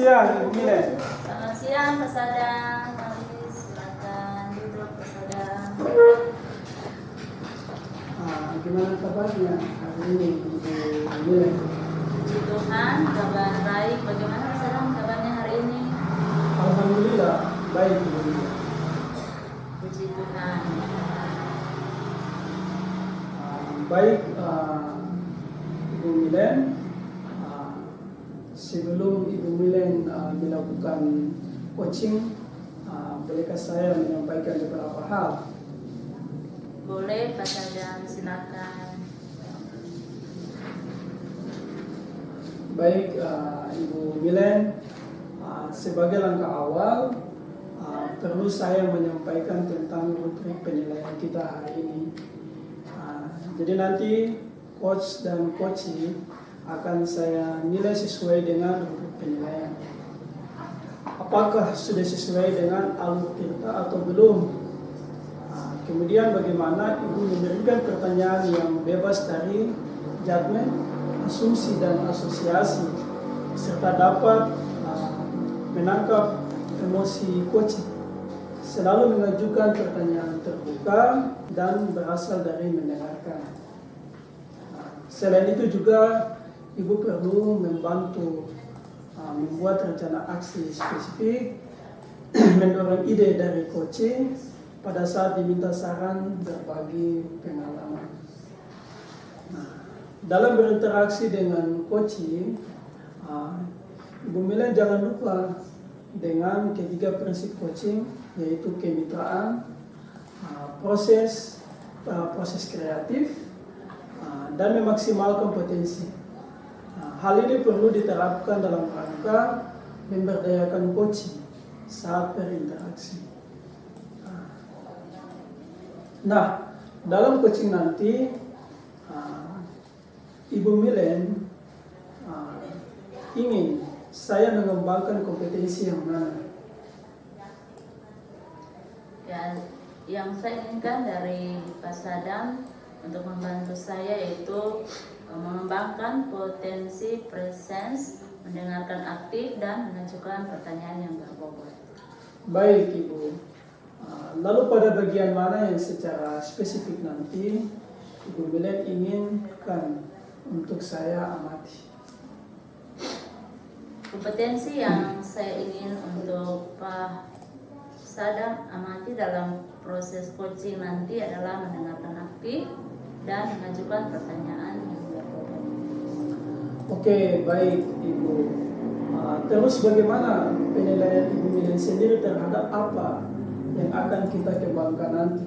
siang, Ibu Milen. Selamat siang, Pak Sadang. Mari silakan duduk, Pak Sadang. Gimana kabarnya hari ini, Ibu Milen? Puji Tuhan, kabar baik. Bagaimana Pak Sadang kabarnya hari ini? Alhamdulillah, baik Ibu Milen. Puji Tuhan. Baik, Ibu Milen. Sebelum Ibu Milen dilakukan coaching, bolehkah saya menyampaikan beberapa hal? Boleh Pak Sadang, silakan. Baik, Ibu Milen, sebagai langkah awal, perlu saya menyampaikan tentang rubrik penilaian kita hari ini. Jadi nanti coach dan coachee akan saya nilai sesuai dengan rubrik penilaian. Apakah sudah sesuai dengan alur kita atau belum? Kemudian bagaimana Ibu memberikan pertanyaan yang bebas dari judgement, asumsi dan asosiasi, serta dapat menangkap emosi coaching. Selalu mengajukan pertanyaan terbuka dan berasal dari mendengarkan. Selain itu juga Ibu perlu membantu membuat rencana aksi spesifik, mendorong ide dari coaching pada saat diminta saran berbagi pengalaman. Dalam berinteraksi dengan coaching, Ibu Milen jangan lupa dengan ketiga prinsip coaching, yaitu kemitraan, proses kreatif, dan memaksimalkan potensi. Hal ini perlu diterapkan dalam rangka memberdayakan coaching saat berinteraksi. Nah, dalam coaching nanti, Ibu Milen ingin saya mengembangkan kompetensi yang mana? Ya, yang saya inginkan dari Pak Sadang untuk membantu saya yaitu mengembangkan potensi presence, mendengarkan aktif, dan mengajukan pertanyaan yang berbobot. Baik Ibu. Lalu pada bagian mana yang secara spesifik nanti Ibu Milen inginkan untuk saya amati? Kompetensi yang saya ingin untuk Pak Sadang amati dalam proses coaching nanti adalah mendengarkan aktif dan mengajukan pertanyaan yang berbobot. Oke, baik Ibu. Terus bagaimana penilaian Ibu Milen sendiri terhadap apa yang akan kita kembangkan nanti?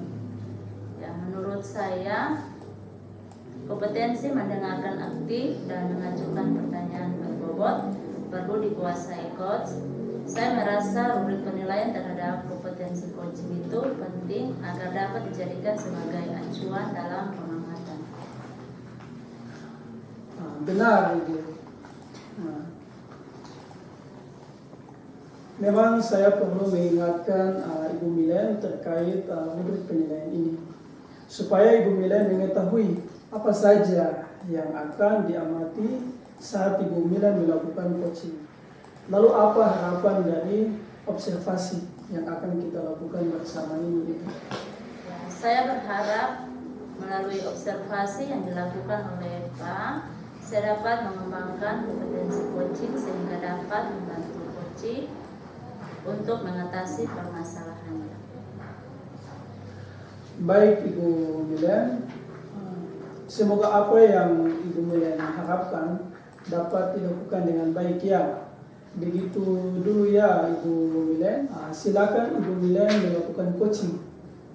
Ya, menurut saya kompetensi mendengarkan aktif dan mengajukan pertanyaan berbobot perlu dikuasai coach. Saya merasa rubrik penilaian terhadap kompetensi coaching itu penting agar dapat dijadikan sebagai acuan dalam pengamatan. Benar Ibu. Memang saya perlu mengingatkan Ibu Milen terkait rubrik penilaian ini, supaya Ibu Milen mengetahui apa saja yang akan diamati saat Ibu Milen melakukan coaching. Lalu apa harapan dari observasi yang akan kita lakukan bersama ini? Saya berharap melalui observasi yang dilakukan oleh Pak, saya dapat mengembangkan kompetensi coaching sehingga dapat membantu coaching untuk mengatasi permasalahannya. Baik Ibu Milen, semoga apa yang Ibu Milen harapkan dapat dilakukan dengan baik ya. Begitu dulu ya Ibu Milen. Silakan Ibu Milen melakukan coaching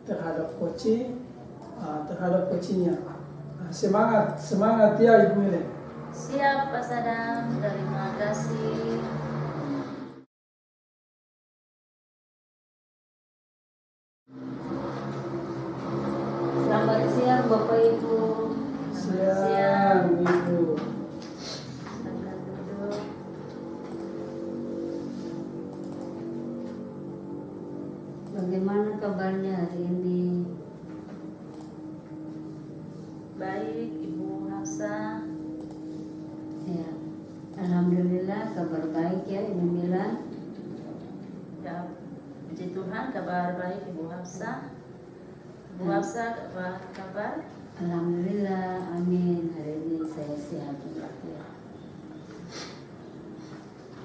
terhadap coachingnya. Semangat ya Ibu Milen. Siap Pak Sadang, terima kasih. Selamat siang Bapak Ibu. Siang Ibu. Silakan duduk. Bagaimana kabarnya hari ini? Baik Ibu Hafsa. Ya, alhamdulillah kabar baik ya Ibu Mila. Hafsa. Bu Hafsa, apa kabar? Alhamdulillah, amin. Hari ini saya sehat walafiat.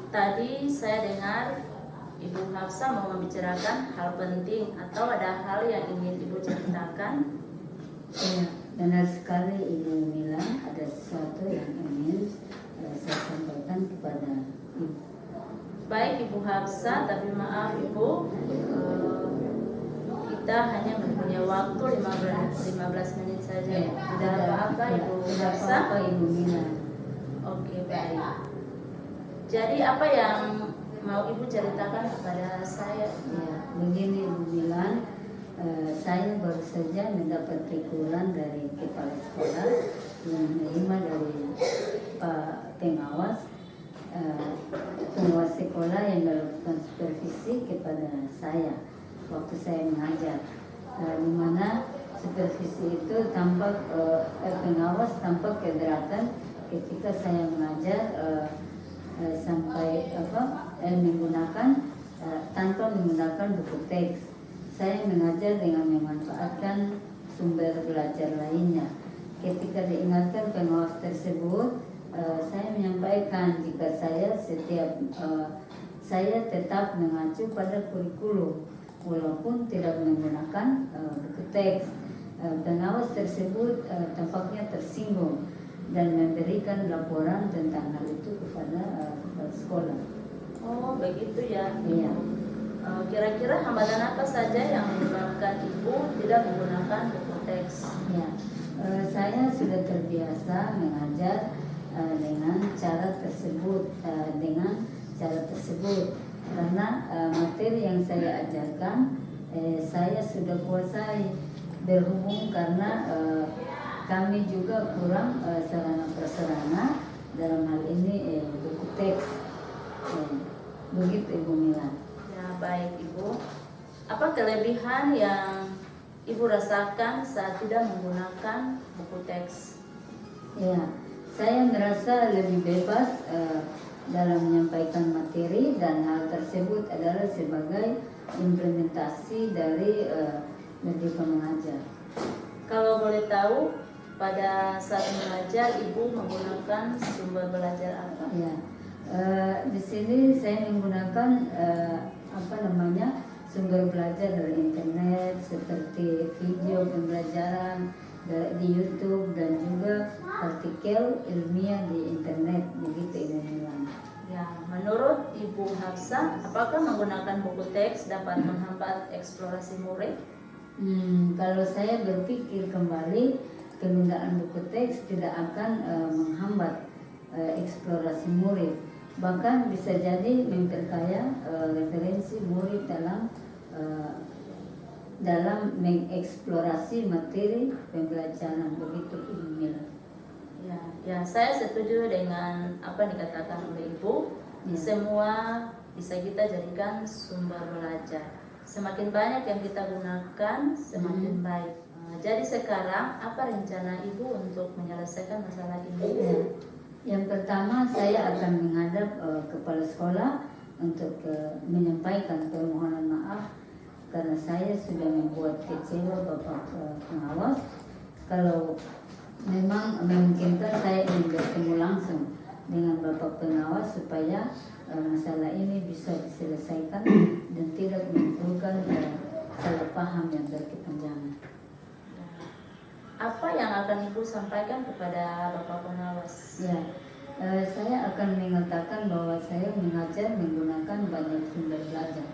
Tadi saya dengar Ibu Hafsa mau membicarakan hal penting atau ada hal yang ingin Ibu ceritakan. Ya, benar sekali Ibu Mila, ada sesuatu yang ingin saya sampaikan kepada Ibu. Baik Ibu Hafsa, tapi maaf Ibu, kita hanya mempunyai waktu 15 menit saja. Tidak apa-apa Ibu Tidak Hafsa. apa-apa Ibu Mila. Oke, baik. Jadi apa yang mau Ibu ceritakan kepada saya? Ya, begini Ibu Mila, saya baru saja mendapat teguran dari kepala sekolah yang menerima dari Pak pengawas sekolah yang melakukan supervisi kepada saya waktu saya mengajar, di mana supervisi itu tampak pengawas tampak keberatan ketika saya mengajar sampai menggunakan tanpa menggunakan buku teks. Saya mengajar dengan memanfaatkan sumber belajar lainnya. Ketika diingatkan pengawas tersebut, saya menyampaikan jika saya tetap mengacu pada kurikulum walaupun tidak menggunakan buku teks. Pengawas tersebut tampaknya tersinggung dan memberikan laporan tentang hal itu kepada kepala sekolah. Oh, begitu ya. Iya. Kira-kira hambatan apa saja yang menyebabkan Ibu tidak menggunakan buku teks? Ya, saya sudah terbiasa mengajar dengan cara tersebut, karena materi yang saya ajarkan saya sudah kuasai, berhubung karena kami juga kurang sarana prasarana dalam hal ini buku teks. Begitu Ibu Mila. Ya, baik Ibu. Apa kelebihan yang Ibu rasakan saat tidak menggunakan buku teks? Ya, saya merasa lebih bebas dalam menyampaikan materi dan hal tersebut adalah sebagai implementasi dari Merdeka Mengajar. Kalau boleh tahu, pada saat mengajar Ibu menggunakan sumber belajar apa? Ya, di sini saya menggunakan sumber belajar dari internet seperti video pembelajaran di YouTube dan juga artikel ilmiah di internet, begitu Ibu Mila. Ya, menurut Ibu Hafsa, apakah menggunakan buku teks dapat menghambat eksplorasi murid? Kalau saya berpikir kembali, penggunaan buku teks tidak akan menghambat eksplorasi murid, bahkan bisa jadi memperkaya referensi murid dalam mengeksplorasi materi pembelajaran, begitu Ibu Mila. Ya, saya setuju dengan apa yang dikatakan oleh Ibu. Ya. Semua bisa kita jadikan sumber belajar. Semakin banyak yang kita gunakan, semakin baik. Jadi sekarang apa rencana Ibu untuk menyelesaikan masalah ini? Ya. Yang pertama, saya akan menghadap kepala sekolah untuk menyampaikan permohonan maaf karena saya sudah membuat kecewa Bapak pengawas. Kalau memang memungkinkan, saya ingin bertemu langsung dengan Bapak pengawas supaya masalah ini bisa diselesaikan dan tidak menimbulkan salah paham yang berkepanjangan. Apa yang akan Ibu sampaikan kepada Bapak pengawas? Ya, saya akan mengatakan bahwa saya mengajar menggunakan banyak sumber belajar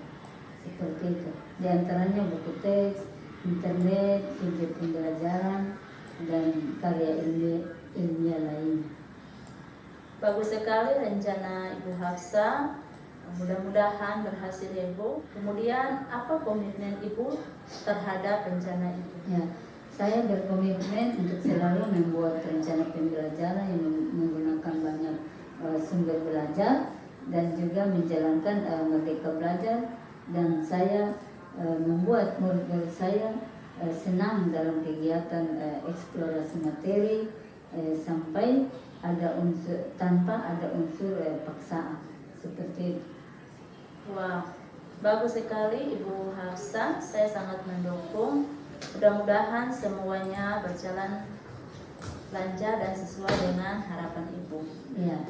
seperti itu. Di antaranya buku teks, internet, video pembelajaran, dan karya ilmiah lainnya. Bagus sekali rencana Ibu Hafsa. Mudah-mudahan berhasil ya Ibu. Kemudian apa komitmen Ibu terhadap rencana itu? Ya, saya berkomitmen untuk selalu membuat rencana pembelajaran yang menggunakan banyak sumber belajar dan juga menjalankan Merdeka Belajar, dan saya membuat murid-murid saya senang dalam kegiatan eksplorasi materi sampai tanpa ada unsur paksaan seperti itu. Wah, Bagus sekali Ibu Hafsa, saya sangat mendukung. Mudah-mudahan semuanya berjalan lancar dan sesuai dengan harapan Ibu. Ya,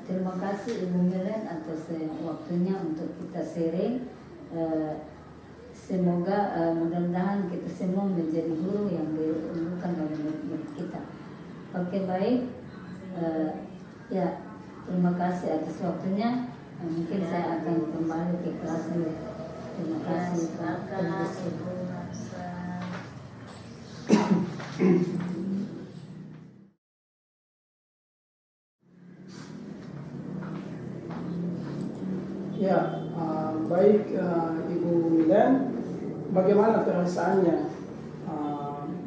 terima kasih Ibu Milen atas waktunya untuk kita sharing. Semoga mudah-mudahan kita semua menjadi guru yang diunggulkan oleh negeri kita. Oke, baik. Ya, terima kasih atas waktunya. Mungkin saya akan kembali ke kelas dulu. Terima kasih Pak Silakan Pendisi. Ibu Hafsa. Ya, baik Ibu Milen, bagaimana perasaannya?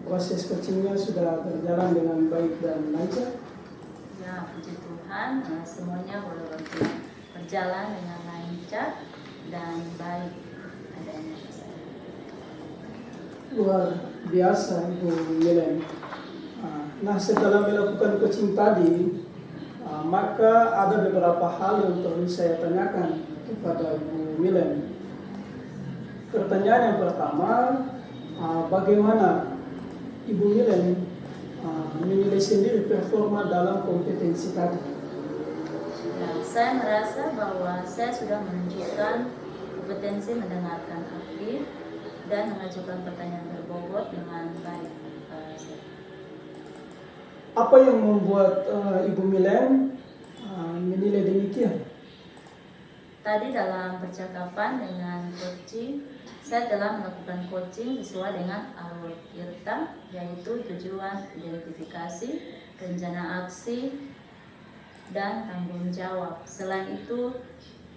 Proses coachingnya sudah berjalan dengan baik dan lancar? Ya, puji Tuhan, semuanya boleh berjalan dengan lancar dan baik adanya. Luar biasa Ibu Milen. Nah, setelah melakukan coaching tadi, maka ada beberapa hal yang perlu saya tanyakan kepada Ibu Milen. Pertanyaan yang pertama, bagaimana Ibu Milen menilai sendiri performa dalam kompetensi tadi? Ya, saya merasa bahwa saya sudah menunjukkan kompetensi mendengarkan aktif dan mengajukan pertanyaan berbobot dengan baik. Apa yang membuat Ibu Milen menilai demikian? Tadi dalam percakapan dengan coaching, saya telah melakukan coaching sesuai dengan alur IRTA, yaitu tujuan, identifikasi, rencana aksi, dan tanggung jawab. Selain itu,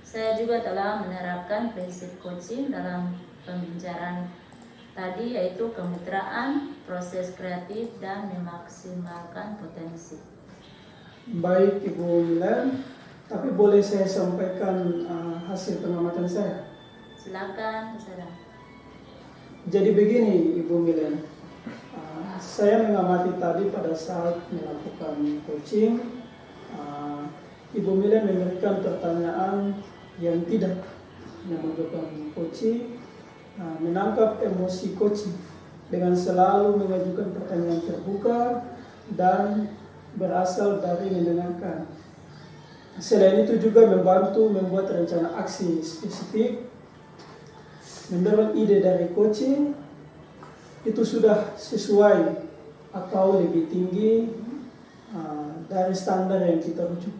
saya juga telah menerapkan prinsip coaching dalam pembicaraan tadi, yaitu kemitraan, proses kreatif, dan memaksimalkan potensi. Baik Ibu Milen, tapi boleh saya sampaikan hasil pengamatan saya? Silakan, Saudara. Jadi begini Ibu Milen, saya mengamati tadi pada saat melakukan coaching, Ibu Milen memberikan pertanyaan yang tidak menunjukkan coaching, menangkap emosi coaching dengan selalu mengajukan pertanyaan terbuka dan berasal dari mendengarkan. Selain itu juga membantu membuat rencana aksi spesifik, mendorong ide dari coaching, itu sudah sesuai atau lebih tinggi dari standar yang kita rujuk.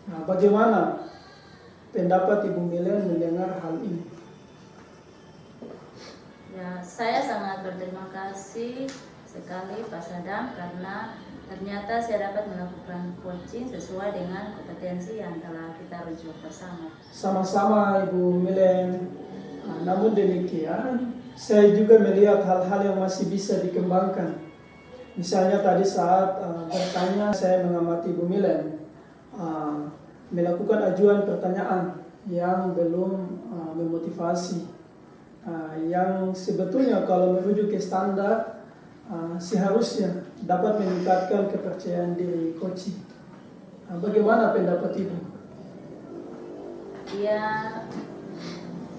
Nah, bagaimana pendapat Ibu Milen mendengar hal ini? Ya, saya sangat berterima kasih sekali Pak Sadam karena ternyata saya dapat melakukan coaching sesuai dengan kompetensi yang telah kita rujuk bersama. Sama-sama Ibu Milen. Namun demikian, saya juga melihat hal-hal yang masih bisa dikembangkan. Misalnya tadi saat bertanya, saya mengamati Ibu Milen melakukan ajuan pertanyaan yang belum memotivasi, yang sebetulnya kalau merujuk ke standar seharusnya dapat meningkatkan kepercayaan diri coaching. Bagaimana pendapat Ibu? Ya,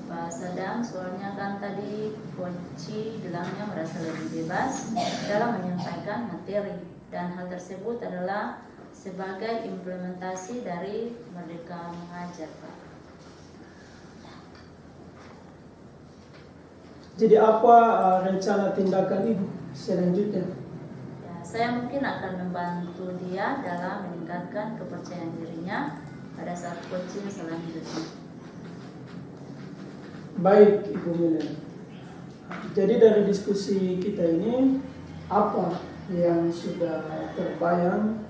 Pak Sadam, soalnya kan tadi coaching bilangnya merasa lebih bebas dalam menyampaikan materi, dan hal tersebut adalah sebagai implementasi dari Merdeka Mengajar, Pak. Jadi apa rencana tindakan Ibu selanjutnya? Ya, saya mungkin akan membantu dia dalam meningkatkan kepercayaan dirinya pada saat coaching selanjutnya. Baik Ibu Milen. Jadi dari diskusi kita ini, apa yang sudah terbayang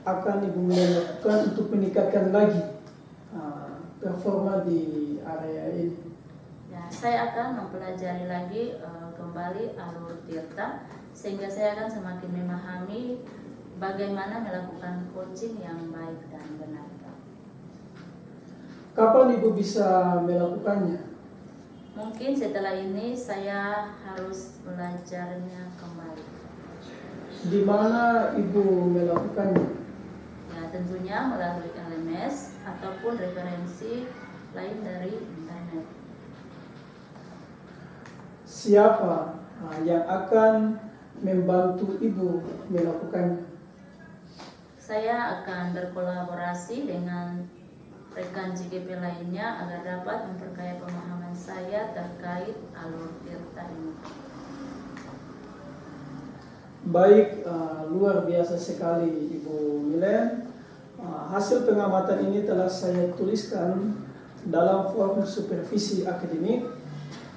akan Ibu Milen lakukan untuk meningkatkan lagi performa di area ini? Ya, saya akan mempelajari lagi kembali alur IRTA sehingga saya akan semakin memahami bagaimana melakukan coaching yang baik dan benar, Pak. Kapan Ibu bisa melakukannya? Mungkin setelah ini saya harus belajarnya kembali. Di mana Ibu melakukannya? Ya, tentunya melalui LMS ataupun referensi lain dari internet. Siapa yang akan membantu Ibu melakukannya? Saya akan berkolaborasi dengan rekan JGP lainnya agar dapat memperkaya pemahaman saya terkait alur tirta ini. Baik, luar biasa sekali Ibu Milen. Hasil pengamatan ini telah saya tuliskan dalam form supervisi akademik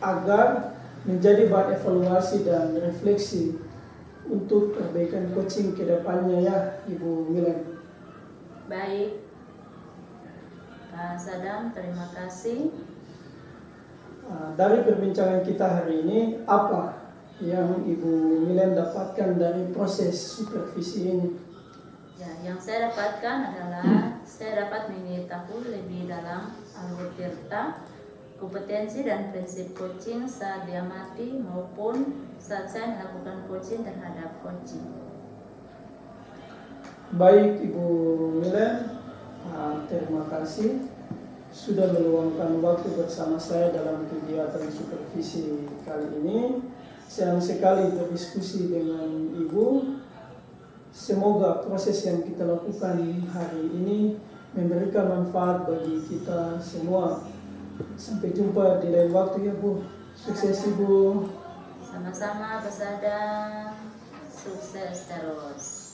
agar menjadi bahan evaluasi dan refleksi untuk perbaikan coaching ke depannya ya Ibu Milen. Baik, Pak Sadam, terima kasih. Dari perbincangan kita hari ini, apa yang Ibu Milen dapatkan dari proses supervisi ini? Ya, yang saya dapatkan adalah saya dapat mengetahui lebih dalam alur tirta, kompetensi dan prinsip coaching saat diamati maupun saat saya melakukan coaching terhadap coaching. Baik Ibu Milen, terima kasih sudah meluangkan waktu bersama saya dalam kegiatan supervisi kali ini. Senang sekali berdiskusi dengan Ibu. Semoga proses yang kita lakukan hari ini memberikan manfaat bagi kita semua. Sampai jumpa di lain waktu ya Bu. Sukses Ibu. Sama-sama, Pak Sadam. Sukses terus.